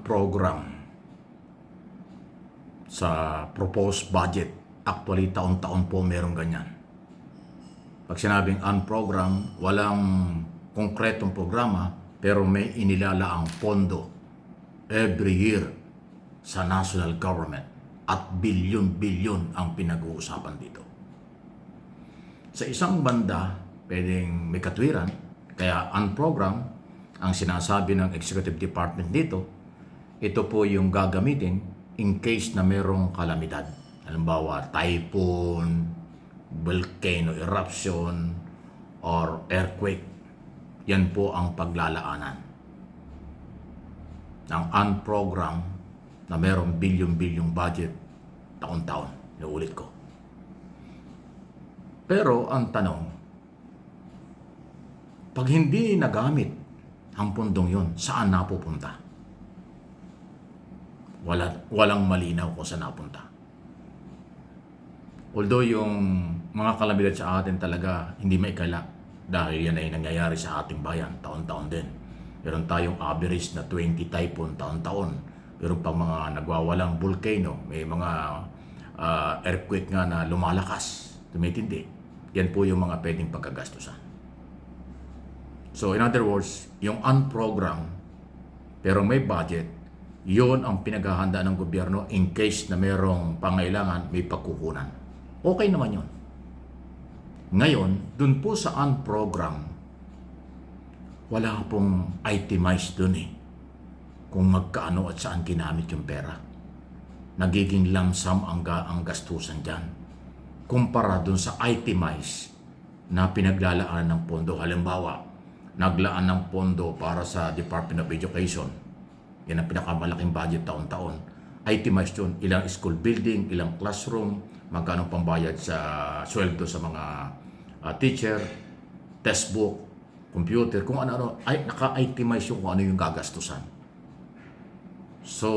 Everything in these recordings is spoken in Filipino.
program sa proposed budget. Actually, taon-taon po merong ganyan. Pag sinabing program, walang konkretong programa, pero may inilalaang pondo every year sa national government at bilyon-bilyon ang pinag-uusapan dito. Sa isang banda, pwedeng may katwiran, kaya program ang sinasabi ng executive department dito, ito po yung gagamitin in case na merong kalamidad. Halimbawa, typhoon, volcano eruption, or earthquake. Yan po ang paglalaanan ng program na merong bilyon-bilyong budget taon-taon. Inuulit ko. Pero ang tanong, pag hindi nagamit ang pundong yon, saan napupunta? Walang malinaw kung saan napunta. Although yung mga kalamidad sa atin talaga hindi maikala dahil yan ay nangyayari sa ating bayan taon-taon din. Meron tayong average na 20 typhoon taon-taon. Pero pag mga nagwawalang volcano, may mga earthquake nga na lumalakas, tumitindi. Yan po yung mga pwedeng pagkagastusan. So in other words, yung program pero may budget, yon ang pinaghahanda ng gobyerno in case na merong pangailangan, may pagkukunan. Okay naman yun. Ngayon, dun po sa program, wala pong itemized dun kung magkaano at saan ginamit yung pera. Nagiging lump sum ang gastusan dyan. Kumpara dun sa itemized na pinaglalaan ng pondo. Halimbawa, naglaan ng pondo para sa Department of Education. Yan ang pinakamalaking budget taon-taon. Itemized yun, ilang school building, ilang classroom, magkano pambayad sa sweldo sa mga teacher, textbook, computer, kung ano-ano, ay naka-itemize yung kung ano yung gagastusan. So,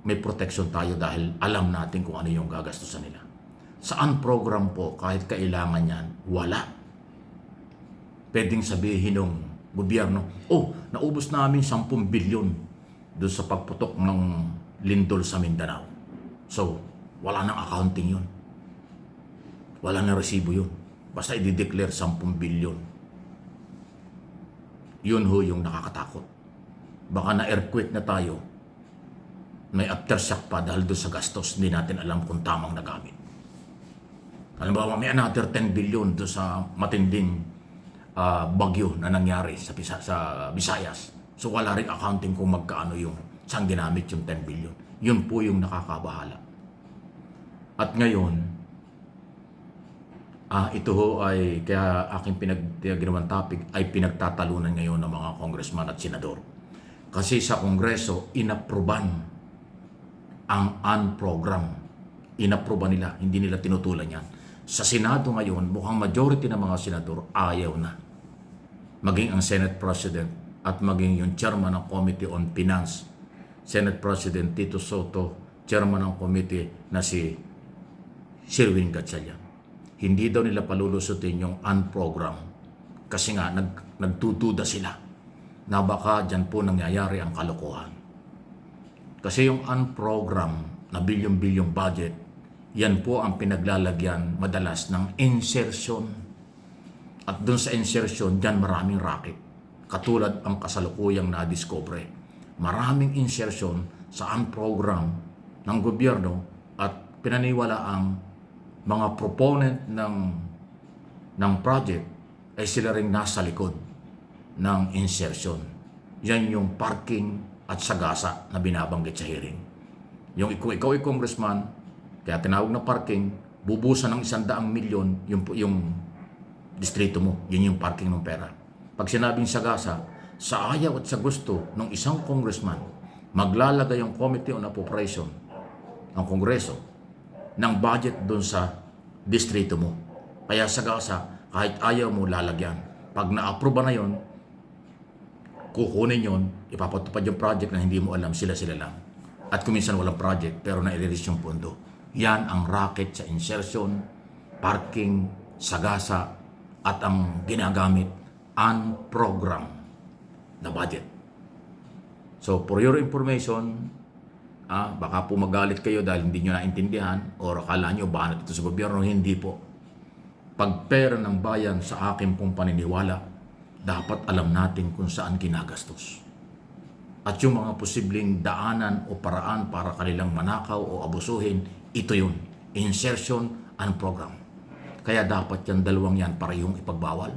may protection tayo dahil alam natin kung ano yung gagastusan nila. Saan program po, kahit kailangan yan, wala. Pwedeng sabihin ng gobyerno, naubos namin 10 bilyon doon sa pagputok ng lindol sa Mindanao. So, wala nang accounting yun. Wala nang resibo yun. Basta i-declare 10 bilyon. Yun ho yung nakakatakot. Baka na-earthquake na tayo, may aftershock pa dahil doon sa gastos, hindi natin alam kung tamang nagamit. Halimbawa, may another 10 bilyon doon sa matinding bagyo na nangyari sa Visayas. So wala rin accounting kung magkaano yung saan ginamit yung 10 billion. Yun po yung nakakabahala. At ngayon, ito ho ay, kaya aking ginawang topic, ay pinagtatalunan ngayon ng mga congressman at senador. Kasi sa Kongreso, inapruban ang program. Inapruban nila, hindi nila tinutulan yan. Sa Senado ngayon, mukhang majority ng mga senador ayaw na. Maging ang Senate President at maging yung chairman ng Committee on Finance, Senate President Tito Soto, chairman ng committee na si Sherwin Gatchalian. Hindi daw nila palulusutin yung program kasi nga nagtutuda sila na baka dyan po nangyayari ang kalokohan. Kasi yung program na bilyon-bilyong budget, yan po ang pinaglalagyan madalas ng insertion. At dun sa insertion, dyan maraming racket. Katulad ang kasalukuyang na-discover. Maraming insertion sa program ng gobyerno at pinaniwala ang mga proponent ng project ay sila rin nasa likod ng insertion. Yan yung parking at sagasa na binabanggit sa hearing. Yung ikaw ay congressman, kaya tinawag na parking, bubusan ng 100 milyon yung distrito mo. Yun yung parking ng pera. Pag sinabing sagasa, sa ayaw at sa gusto ng isang congressman, maglalagay ang Committee on Appropriation ng Kongreso ng budget doon sa distrito mo. Kaya sagasa, kahit ayaw mo, lalagyan. Pag na-approve na yon, kukunin yon, ipapatupad yung project na hindi mo alam, sila-sila lang. At kuminsan walang project, pero na-release yung pondo. Yan ang racket sa insertion, parking, sagasa, at ang ginagamit, program na budget. So for your information, baka po magalit kayo dahil hindi nyo naintindihan or akala nyo banat ito sa gobyerno. Hindi po. Pag pera ng bayan sa akin pong paniniwala, dapat alam natin kung saan ginagastos. At yung mga posibleng daanan o paraan para kanilang manakaw o abusuhin, ito yun. Insertion and program. Kaya dapat yan dalawang yan parehong ipagbawal.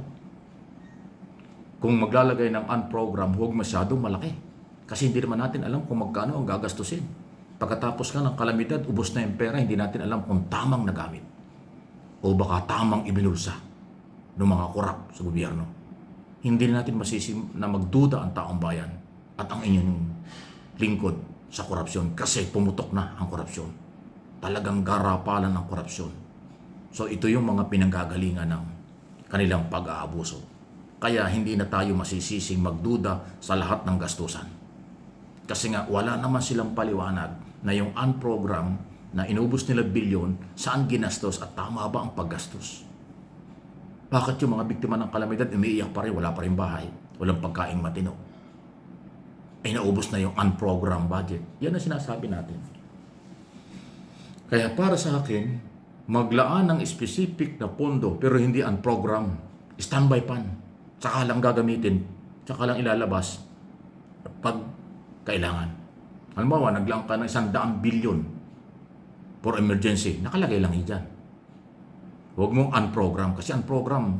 Kung maglalagay ng unprogram, huwag masyadong malaki. Kasi hindi naman natin alam kung magkano ang gagastusin. Pagkatapos ka ng kalamidad, ubos na yung pera, hindi natin alam kung tamang nagamit. O baka tamang ibinulsa ng mga korap sa gobyerno. Hindi natin masisi na magduda ang taong bayan at ang inyong lingkod sa korupsyon kasi pumutok na ang korupsyon. Talagang garapalan ng korupsyon. So ito yung mga pinanggagalingan ng kanilang pag-aabuso. Kaya hindi na tayo masisising magduda sa lahat ng gastusan. Kasi nga wala naman silang paliwanag na yung unprogram na inubos nila bilyon, saan ginastos at tama ba ang paggastos? Bakit yung mga biktima ng kalamidad umiiyak pa rin, wala pa rin bahay, walang pagkain matino? Ay naubos na yung unprogram budget. Yan ang sinasabi natin. Kaya para sa akin, maglaan ng specific na pondo pero hindi unprogram, standby fund. Tsaka lang gagamitin, tsaka lang ilalabas pag kailangan. Halimbawa, naglaan ka ng 100 billion for emergency, nakalagay lang yan. Huwag mong unprogram, kasi unprogram,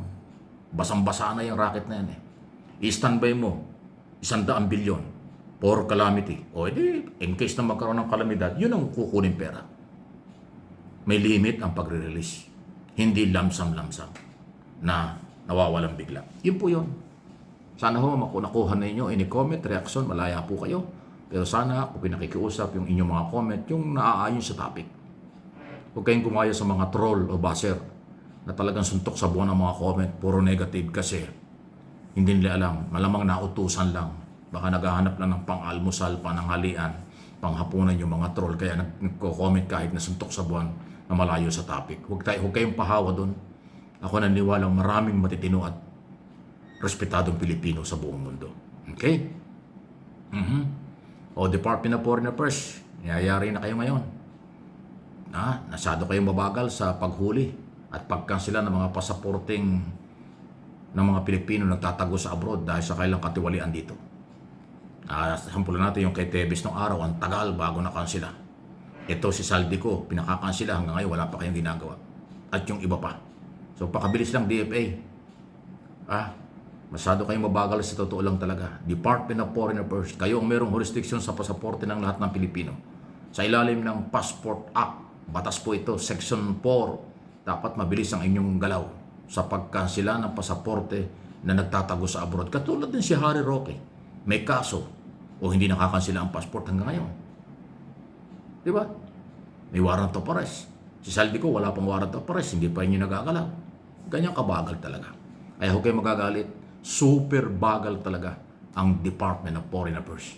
basang-basa na yung racket na yan eh. I-standby mo, 100 billion for calamity. O edi, in case na magkaroon ng kalamidad, yun ang kukunin pera. May limit ang pagre-release. Hindi lamsam-lamsam na nawawalang bigla. Yun po yun. Sana ho nakuha na inyo any comment, reaction, malaya po kayo. Pero sana kung pinakikiusap yung inyong mga comment, yung naaayon sa topic. Huwag kayong gumaya sa mga troll o baser na talagang suntok sa buwan ng mga comment, puro negative kasi hindi nila alam. Malamang nautusan lang. Baka naghahanap lang ng pang-almusal, pananghalian, panghapunan yung mga troll. Kaya nagko-comment kahit na suntok sa buwan na malayo sa topic. Huwag kayong pahawa doon. Ako naniniwalang maraming matitino at respetadong Pilipino sa buong mundo. Okay? O Department of Foreign Affairs, niyayari na kayo ngayon. Nasyado kayong mabagal sa paghuli at pagkansela ng mga pasaporting ng mga Pilipino nagtatago sa abroad dahil sa kailang katiwalian dito. Sampulan natin yung kay Tebes nung araw, ang tagal bago nakansela. Ito si Saldico, pinakakansela hanggang ngayon wala pa kayong ginagawa. At yung iba pa. So pakabilis lang DFA. Masyado kayong mabagal sa totoo lang talaga. Department of Foreign Affairs, kayo ang merong jurisdiction sa pasaporte ng lahat ng Pilipino. Sa ilalim ng Passport Act, batas po ito, Section 4, dapat mabilis ang inyong galaw sa pagkansela ng pasaporte na nagtatago sa abroad. Katulad din si Harry Roque, may kaso o hindi nakakansela ang passport hanggang ngayon. Di ba? May warrant of arrest. Si Saldico, wala pang warrant of arrest, hindi pa inyo nagagalaw. Ganyan kabagal talaga. Kaya huwag kayo magagalit. Super bagal talaga ang Department of Foreign Affairs.